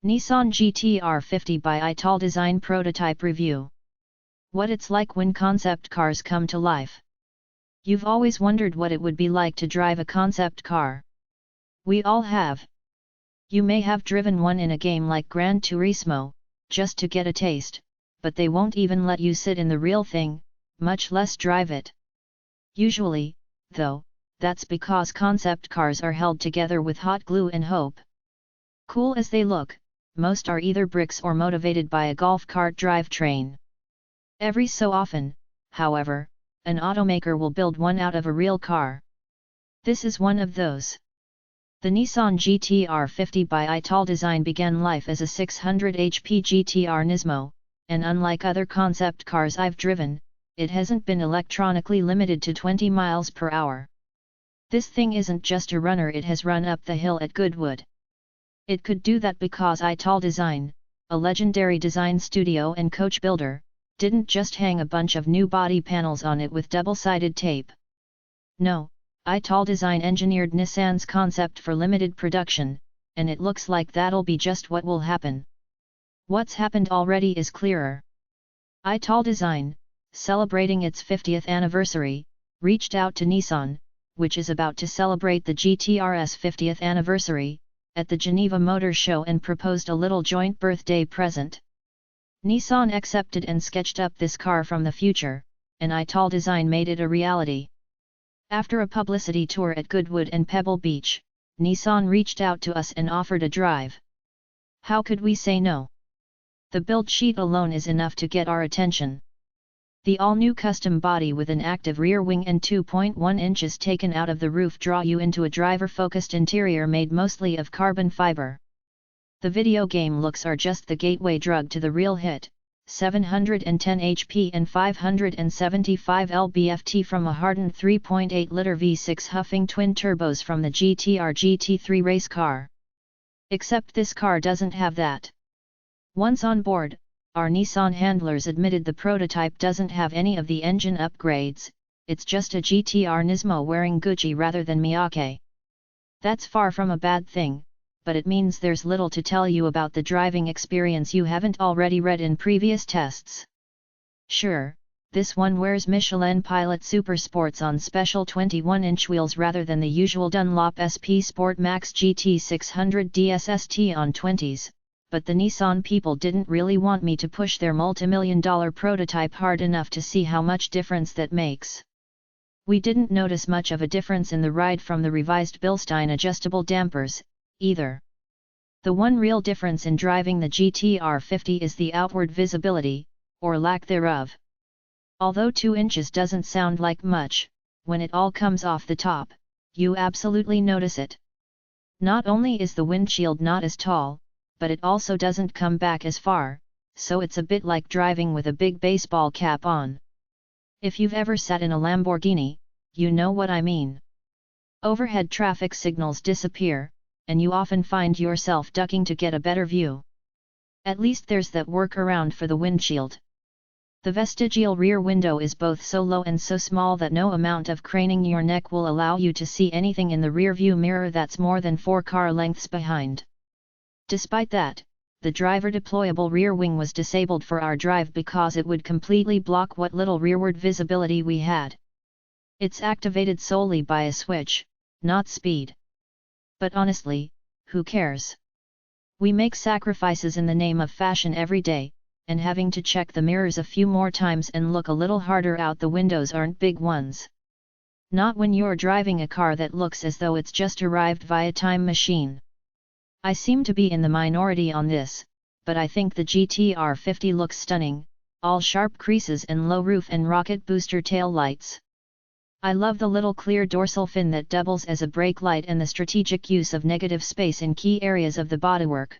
Nissan GT-R50 by Italdesign Prototype Review. What it's like when concept cars come to life. You've always wondered what it would be like to drive a concept car. We all have. You may have driven one in a game like Gran Turismo, just to get a taste, but they won't even let you sit in the real thing, much less drive it. Usually, though, that's because concept cars are held together with hot glue and hope. Cool as they look, most are either bricks or motivated by a golf cart drivetrain. Every so often, however, an automaker will build one out of a real car. This is one of those. The Nissan GT-R50 by Italdesign began life as a 600 HP GT-R Nismo, and unlike other concept cars I've driven, it hasn't been electronically limited to 20 miles per hour. This thing isn't just a runner, it has run up the hill at Goodwood. It could do that because Italdesign, a legendary design studio and coach builder, didn't just hang a bunch of new body panels on it with double-sided tape. No, Italdesign engineered Nissan's concept for limited production, and it looks like that'll be just what will happen. What's happened already is clearer. Italdesign, celebrating its 50th anniversary, reached out to Nissan, which is about to celebrate the GT-R's 50th anniversary, at the Geneva Motor Show and proposed a little joint birthday present. Nissan accepted and sketched up this car from the future, and Italdesign made it a reality. After a publicity tour at Goodwood and Pebble Beach, Nissan reached out to us and offered a drive. How could we say no? The build sheet alone is enough to get our attention. The all-new custom body with an active rear wing and 2.1 inches taken out of the roof draw you into a driver-focused interior made mostly of carbon fiber. The video game looks are just the gateway drug to the real hit, 710 HP and 575 lb-ft from a hardened 3.8-liter V6 huffing twin turbos from the GT-R GT3 race car. Except this car doesn't have that. Once on board, our Nissan handlers admitted the prototype doesn't have any of the engine upgrades, it's just a GT-R Nismo wearing Gucci rather than Miyake. That's far from a bad thing, but it means there's little to tell you about the driving experience you haven't already read in previous tests. Sure, this one wears Michelin Pilot Super Sports on special 21-inch wheels rather than the usual Dunlop SP Sport Max GT 600 DSST on 20s. But the Nissan people didn't really want me to push their multimillion-dollar prototype hard enough to see how much difference that makes. We didn't notice much of a difference in the ride from the revised Bilstein adjustable dampers, either. The one real difference in driving the GT-R50 is the outward visibility, or lack thereof. Although 2 inches doesn't sound like much, when it all comes off the top, you absolutely notice it. Not only is the windshield not as tall, but it also doesn't come back as far, so it's a bit like driving with a big baseball cap on. If you've ever sat in a Lamborghini, you know what I mean. Overhead traffic signals disappear, and you often find yourself ducking to get a better view. At least there's that workaround for the windshield. The vestigial rear window is both so low and so small that no amount of craning your neck will allow you to see anything in the rear view mirror that's more than 4 car lengths behind. Despite that, the driver deployable rear wing was disabled for our drive because it would completely block what little rearward visibility we had. It's activated solely by a switch, not speed. But honestly, who cares? We make sacrifices in the name of fashion every day, and having to check the mirrors a few more times and look a little harder out the windows aren't big ones. Not when you're driving a car that looks as though it's just arrived via time machine. I seem to be in the minority on this, but I think the GT-R50 looks stunning, all sharp creases and low roof and rocket booster tail lights. I love the little clear dorsal fin that doubles as a brake light and the strategic use of negative space in key areas of the bodywork.